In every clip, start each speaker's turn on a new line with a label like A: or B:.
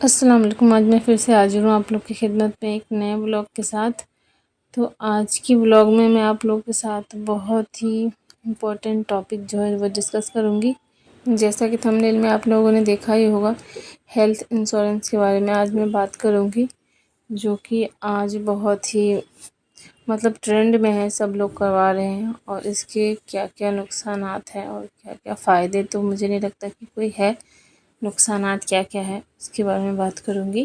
A: السلام علیکم۔ آج میں پھر سے حاضر ہوں آپ لوگ کی خدمت میں ایک نئے بلاگ کے ساتھ۔ تو آج کی بلاگ میں آپ لوگ کے ساتھ بہت ہی امپورٹنٹ ٹاپک جو ہے وہ ڈسکس کروں گی۔ جیسا کہ تھمبنیل میں آپ لوگوں نے دیکھا ہی ہوگا، ہیلتھ انشورنس کے بارے میں آج میں بات کروں گی، جو کہ آج بہت ہی ٹرینڈ میں ہے، سب لوگ کروا رہے ہیں، اور اس کے کیا کیا نقصانات ہیں اور کیا کیا فائدے، تو مجھے نہیں لگتا کہ کوئی ہے۔ نقصانات کیا کیا ہے اس کے بارے میں بات کروں گی،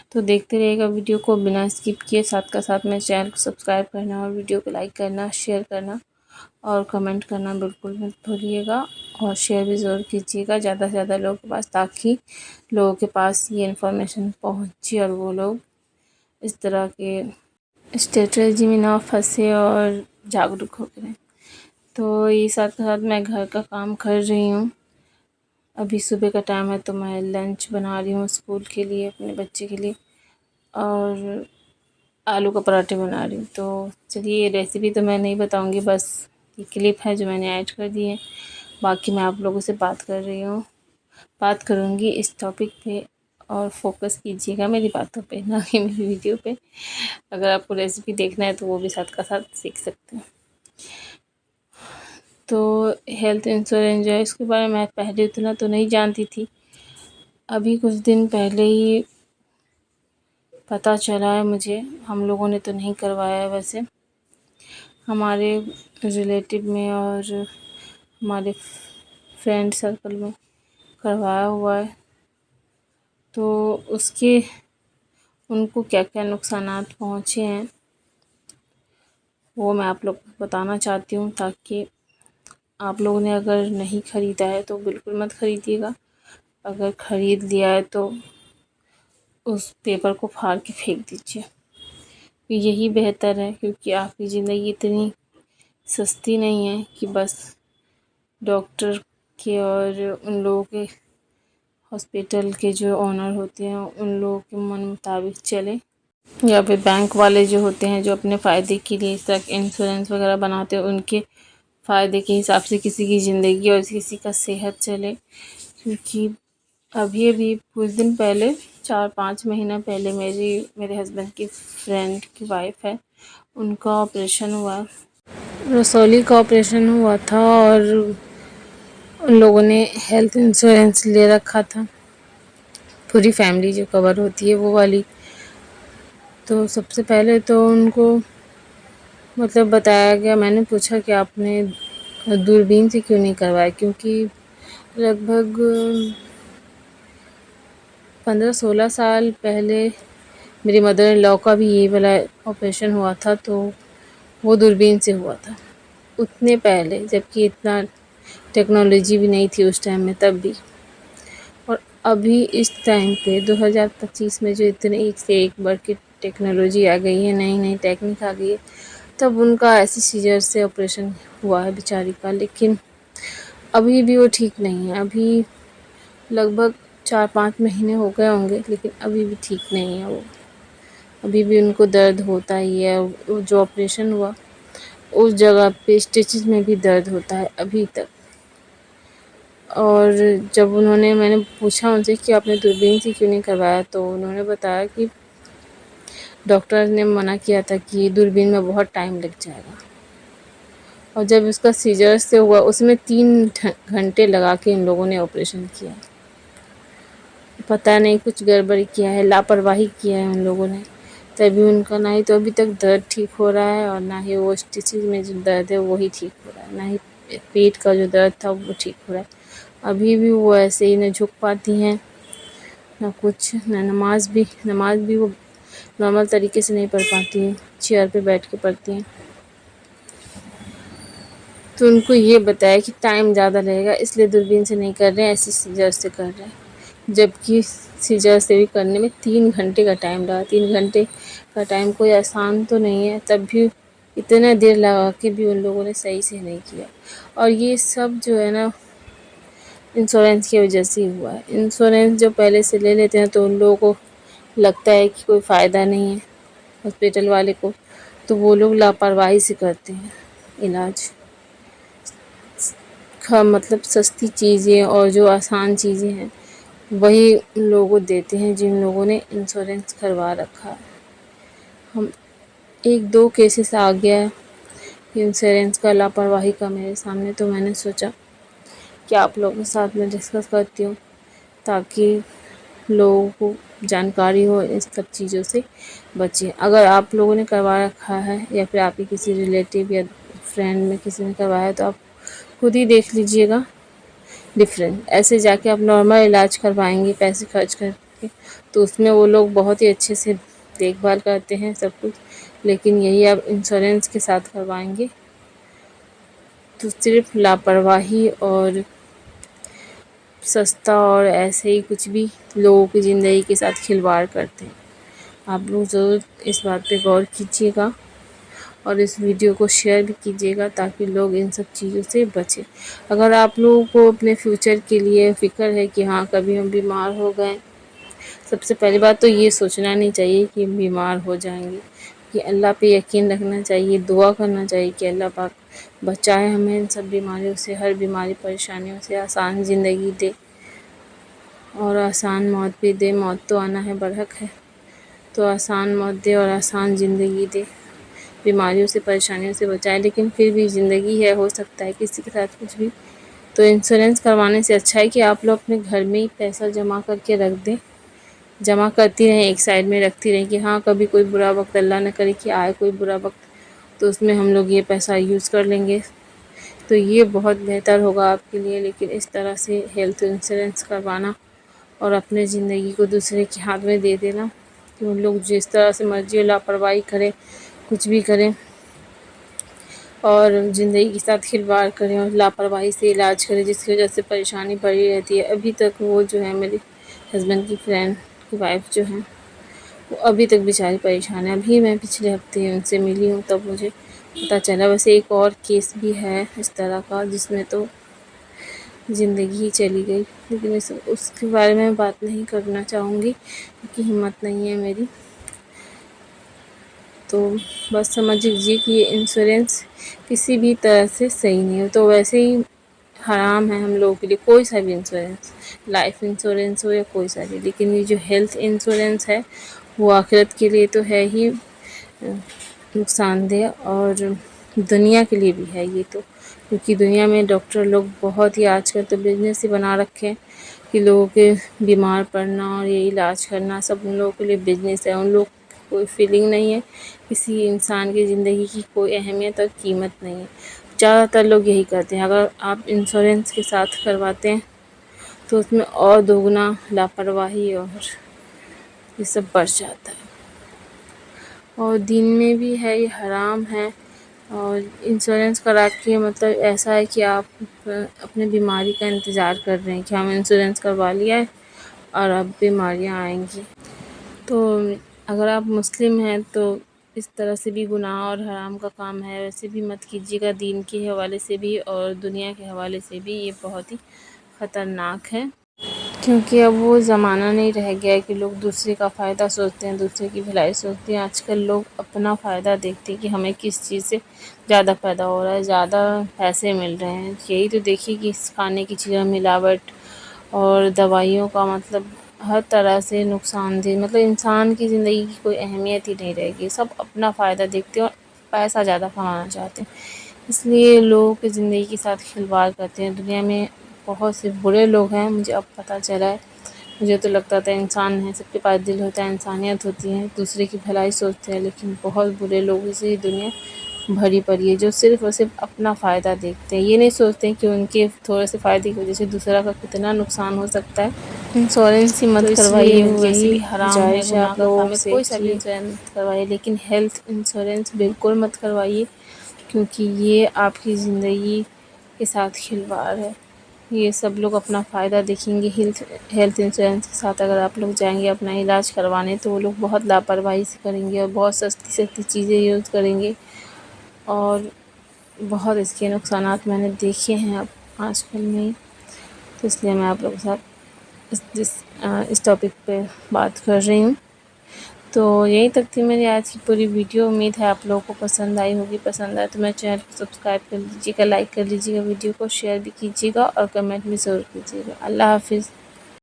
A: تو دیکھتے رہیے گا ویڈیو کو بنا اسکپ کیے۔ ساتھ کا ساتھ میں چینل کو سبسکرائب کرنا اور ویڈیو کو لائک کرنا، شیئر کرنا اور کمنٹ کرنا بالکل مت بھولیے گا، اور شیئر بھی ضرور کیجیے گا زیادہ سے زیادہ لوگوں کے پاس، تاکہ لوگوں کے پاس یہ انفارمیشن پہنچے اور وہ لوگ اس طرح کے اسٹریٹجی میں نہ پھنسے اور جاگرک ہو کریں۔ تو یہ ساتھ کا ساتھ میں گھر کا کام کر رہی ہوں۔ ابھی صبح کا ٹائم ہے تو میں لنچ بنا رہی ہوں اسکول کے لیے، اپنے بچے کے لیے، اور آلو کا پراٹھے بنا رہی ہوں۔ تو چلیے، یہ ریسیپی تو میں نہیں بتاؤں گی، بس یہ کلپ ہے جو میں نے ایڈ کر دی ہے۔ باقی میں آپ لوگوں سے بات کروں گی اس ٹاپک پہ، اور فوکس کیجیے گا میری باتوں پہ، نہ کہ میری ویڈیو پہ۔ اگر آپ کو ریسیپی دیکھنا ہے تو وہ بھی ساتھ کا ساتھ سیکھ سکتے ہیں۔ تو ہیلتھ انشورنس جو ہے، اس کے بارے میں پہلے اتنا تو نہیں جانتی تھی، ابھی کچھ دن پہلے ہی پتہ چلا ہے مجھے۔ ہم لوگوں نے تو نہیں کروایا ہے، ویسے ہمارے ریلیٹیو میں اور ہمارے فرینڈ سرکل میں کروایا ہوا ہے۔ تو اس کے ان کو کیا کیا نقصانات پہنچے ہیں وہ میں آپ لوگ کو بتانا چاہتی ہوں، تاکہ آپ لوگوں نے اگر نہیں خریدا ہے تو بالکل مت خریدیے گا۔ اگر خرید لیا ہے تو اس پیپر کو پھاڑ کے پھینک دیجیے، یہی بہتر ہے، کیونکہ آپ کی زندگی اتنی سستی نہیں ہے کہ بس ڈاکٹر کے اور ان لوگوں کے، ہاسپیٹل کے جو آنر ہوتے ہیں ان لوگوں کے من مطابق چلے، یا پھر بینک والے جو ہوتے ہیں جو اپنے فائدے کے لیے اس طرح انشورنس وغیرہ بناتے ہیں، ان کے فائدے کے حساب سے کسی کی زندگی اور کسی کا صحت چلے۔ کیونکہ ابھی کچھ دن پہلے، 4-5 مہینہ پہلے، میرے ہسبینڈ کی فرینڈ کی وائف ہے، ان کا آپریشن ہوا، رسولی کا آپریشن ہوا تھا، اور ان لوگوں نے ہیلتھ انشورنس لے رکھا تھا، پوری فیملی جو کور ہوتی ہے وہ والی۔ تو سب سے پہلے تو ان کو بتایا گیا، میں نے پوچھا کہ آپ نے دوربین سے کیوں نہیں کروایا، کیونکہ لگ بھگ 15-16 سال پہلے میری مدر ان لاء کا بھی یہ والا آپریشن ہوا تھا، تو وہ دوربین سے ہوا تھا اتنے پہلے، جبکہ اتنا ٹیکنالوجی بھی نہیں تھی اس ٹائم میں تب بھی۔ اور ابھی اس ٹائم پہ 2025 میں جو اتنے ایک سے ایک بڑھ کے ٹیکنالوجی آ گئی ہے، نئی ٹیکنیک آ گئی ہے، تب ان کا ایسے سیزر سے آپریشن ہوا ہے بیچاری کا، لیکن ابھی بھی وہ ٹھیک نہیں ہے۔ ابھی لگ بھگ 4-5 مہینے ہو گئے ہوں گے، لیکن ابھی بھی ٹھیک نہیں ہے وہ، ابھی بھی ان کو درد ہوتا ہی ہے۔ جو آپریشن ہوا اس جگہ پہ اسٹیچز میں بھی درد ہوتا ہے ابھی تک۔ اور جب میں نے پوچھا ان سے کہ آپ نے دوربین سے کیوں نہیں کروایا، تو انہوں نے بتایا کہ ڈاکٹر نے منع کیا تھا کہ دوربین میں بہت ٹائم لگ جائے گا، اور جب اس کا سیزر سے ہوا اس میں 3 گھنٹے لگا کے ان لوگوں نے آپریشن کیا۔ پتہ نہیں کچھ گڑبڑی کیا ہے، لاپرواہی کیا ہے ان لوگوں نے، تبھی ان کا نہ ہی تو ابھی تک درد ٹھیک ہو رہا ہے، اور نہ ہی وہ اسٹیچز میں جو درد ہے وہی ٹھیک ہو رہا ہے، نہ ہی پیٹ کا جو درد تھا وہ ٹھیک ہو رہا ہے۔ ابھی بھی وہ ایسے ہی نہ جھک پاتی ہیں نہ کچھ، نہ نماز بھی وہ نارمل طریقے سے نہیں پڑھ پاتی ہیں، چیئر پہ بیٹھ کے پڑھتی ہیں۔ تو ان کو یہ بتایا کہ ٹائم زیادہ لگے گا، اس لیے دوربین سے نہیں کر رہے ہیں، ایسے سیزر سے کر رہے ہیں، جبکہ سیزر سے بھی کرنے میں 3 گھنٹے کا ٹائم لگا۔ 3 گھنٹے کا ٹائم کوئی آسان تو نہیں ہے، تب بھی اتنا دیر لگا کے بھی ان لوگوں نے صحیح سے نہیں کیا۔ اور یہ سب جو ہے نا انشورنس کی وجہ سے ہی ہوا ہے۔ انشورنس جو پہلے سے لے لیتے ہیں تو ان لوگوں کو لگتا ہے کہ کوئی فائدہ نہیں ہے ہاسپیٹل والے کو، تو وہ لوگ لاپرواہی سے کرتے ہیں علاج۔ سستی چیزیں اور جو آسان چیزیں ہیں وہی لوگوں کو دیتے ہیں جن لوگوں نے انشورنس کروا رکھا ہے۔ ہم 1-2 کیسز آ گیا ہے انشورنس کا لاپرواہی کا میرے سامنے، تو میں نے سوچا کہ آپ لوگوں کے ساتھ میں ڈسکس کرتی ہوں تاکہ لوگوں کو جانکاری ہو اس سب چیزوں سے بچیں۔ اگر آپ لوگوں نے کروا رکھا ہے یا پھر آپ کی کسی ریلیٹیو یا فرینڈ میں کسی نے کروایا ہے تو آپ خود ہی دیکھ لیجئے گا ڈفرینٹ۔ ایسے جا کے آپ نارمل علاج کروائیں گے پیسے خرچ کر کے تو اس میں وہ لوگ بہت ہی اچھے سے دیکھ بھال کرتے ہیں سب کچھ، لیکن یہی آپ انشورنس کے ساتھ کروائیں گے تو صرف لاپرواہی اور سستا اور ایسے ہی کچھ بھی لوگوں کی زندگی کے ساتھ کھلواڑ کرتے ہیں۔ آپ لوگ ضرور اس بات پہ غور کیجیے گا اور اس ویڈیو کو شیئر بھی کیجیے گا تاکہ لوگ ان سب چیزوں سے بچیں۔ اگر آپ لوگوں کو اپنے فیوچر کے لیے فکر ہے کہ ہاں کبھی ہم بیمار ہو گئے، سب سے پہلی بات تو یہ سوچنا نہیں چاہیے کہ ہم بیمار ہو جائیں گے، کہ اللہ پہ یقین رکھنا چاہیے، دعا کرنا چاہیے کہ اللہ پاک بچائے ہمیں ان سب بیماریوں سے، ہر بیماری پریشانیوں سے، آسان زندگی دے اور آسان موت بھی دے۔ موت تو آنا ہے، برحق ہے، تو آسان موت دے اور آسان زندگی دے، بیماریوں سے پریشانیوں سے بچائے، لیکن پھر بھی زندگی ہے، ہو سکتا ہے کسی کے ساتھ کچھ بھی۔ تو انشورنس کروانے سے اچھا ہے کہ آپ لوگ اپنے گھر میں ہی پیسہ جمع کر کے رکھ دیں، جمع کرتی رہیں، ایک سائڈ میں رکھتی رہیں کہ ہاں کبھی کوئی برا وقت، اللہ نہ کرے کہ آئے کوئی برا وقت، تو اس میں ہم لوگ یہ پیسہ یوز کر لیں گے، تو یہ بہت بہتر ہوگا آپ کے لیے۔ لیکن اس طرح سے ہیلتھ انشورنس کروانا اور اپنے زندگی کو دوسرے کے ہاتھ میں دے دینا کہ ان لوگ جس طرح سے مرضی لاپرواہی کریں، کچھ بھی کریں اور زندگی کے ساتھ کھلواڑ کریں اور لاپرواہی سے علاج کریں، جس کی وجہ سے پریشانی بڑھی رہتی ہے۔ ابھی تک وہ جو ہے میری ہسبینڈ کی فرینڈ کی وائف جو ہیں وہ ابھی تک بیچاری پریشان ہے۔ ابھی میں پچھلے ہفتے ان سے ملی ہوں تب مجھے پتہ چلا۔ ویسے ایک اور کیس بھی ہے اس طرح کا جس میں تو زندگی ہی چلی گئی، لیکن اس کے بارے میں بات نہیں کرنا چاہوں گی کیونکہ ہمت نہیں ہے میری۔ تو بس سمجھ لیجیے کہ یہ انشورنس کسی بھی طرح سے صحیح نہیں ہے، تو ویسے ہی حرام ہے ہم لوگوں کے لیے کوئی سا بھی انشورنس، لائف انشورنس ہو یا کوئی سا بھی، لیکن یہ جو ہیلتھ انشورنس ہے وہ آخرت کے لیے تو ہے ہی نقصان دہ، اور دنیا کے لیے بھی ہے یہ تو، کیونکہ دنیا میں ڈاکٹر لوگ بہت ہی آج کل تو بزنس ہی بنا رکھے ہیں کہ لوگوں کے بیمار پڑنا اور یہ علاج کرنا سب ان لوگوں کے لیے بزنس ہے۔ ان لوگ کوئی فیلنگ نہیں ہے، کسی انسان کی زندگی کی کوئی اہمیت اور قیمت نہیں ہے۔ زیادہ تر لوگ یہی کرتے ہیں۔ اگر آپ انشورنس کے ساتھ کرواتے ہیں تو اس میں اور دوگنا لاپرواہی اور یہ سب بڑھ جاتا ہے، اور دین میں بھی ہے یہ حرام ہے۔ اور انشورنس کرا کے مطلب ایسا ہے کہ آپ اپنے بیماری کا انتظار کر رہے ہیں کہ ہم انشورنس کروا لیا ہے اور اب بیماریاں آئیں گی۔ تو اگر آپ مسلم ہیں تو اس طرح سے بھی گناہ اور حرام کا کام ہے، ویسے بھی مت کیجیے گا، دین کے حوالے سے بھی اور دنیا کے حوالے سے بھی یہ بہت ہی خطرناک ہے، کیونکہ اب وہ زمانہ نہیں رہ گیا ہے کہ لوگ دوسرے کا فائدہ سوچتے ہیں، دوسرے کی بھلائی سوچتے ہیں۔ آج کل لوگ اپنا فائدہ دیکھتے ہیں کہ ہمیں کس چیز سے زیادہ فائدہ ہو رہا ہے، زیادہ پیسے مل رہے ہیں۔ یہی تو دیکھیے کہ اس کھانے کی چیزوں میں ملاوٹ اور دوائیوں کا مطلب ہر طرح سے نقصان دہ، مطلب انسان کی زندگی کی کوئی اہمیت ہی نہیں رہے گی، سب اپنا فائدہ دیکھتے ہیں اور پیسہ زیادہ کمانا چاہتے ہیں، اس لیے لوگوں کی زندگی کے ساتھ کھلواڑ کرتے ہیں۔ دنیا میں بہت سے برے لوگ ہیں، مجھے اب پتہ چلا ہے، مجھے تو لگتا تھا انسان ہے، سب کے پاس دل ہوتا ہے، انسانیت ہوتی ہے، دوسرے کی بھلائی سوچتے ہیں، لیکن بہت برے لوگوں سے یہ دنیا بھری پڑی ہے جو صرف اور صرف اپنا فائدہ دیکھتے ہیں، یہ نہیں سوچتے کہ ان کے تھوڑے سے فائدے کی وجہ سے دوسرا کا کتنا نقصان ہو سکتا ہے۔ انشورنس ہی
B: تو
A: مت
B: اس لیے
A: کروائیے، وہ ویسے
B: یہی
A: بھی حرام ہے،
B: گزارش
A: گناہ
B: آپ
A: کا
B: لوگوں
A: کام ہے،
B: سے
A: کوئی سا بھی
B: کہ
A: انشورنس مت کروائیے، لیکن ہیلتھ انشورنس بالکل مت کروائیے کیونکہ یہ آپ کی زندگی کے ساتھ کھلواڑ ہے۔ یہ سب لوگ اپنا فائدہ دیکھیں گے۔ ہیلتھ انشورنس کے ساتھ اگر آپ لوگ جائیں گے اپنا علاج کروانے تو وہ لوگ بہت لاپرواہی سے کریں گے اور بہت سستی سستی چیزیں یوز کریں گے، اور بہت اس کے نقصانات میں نے دیکھے ہیں اب آج کل میں ہی، تو اس لیے میں آپ لوگوں کے ساتھ اس ٹاپک پہ بات کر رہی ہوں۔ تو یہیں تک تھی میری آج کی پوری ویڈیو، امید ہے آپ لوگوں کو پسند آئی ہوگی۔ پسند آئے تو میرے چینل کو سبسکرائب کر لیجیے گا، لائک کر لیجیے گا، ویڈیو کو شیئر بھی کیجیے گا اور کمنٹ بھی ضرور کیجیے گا۔ اللہ حافظ۔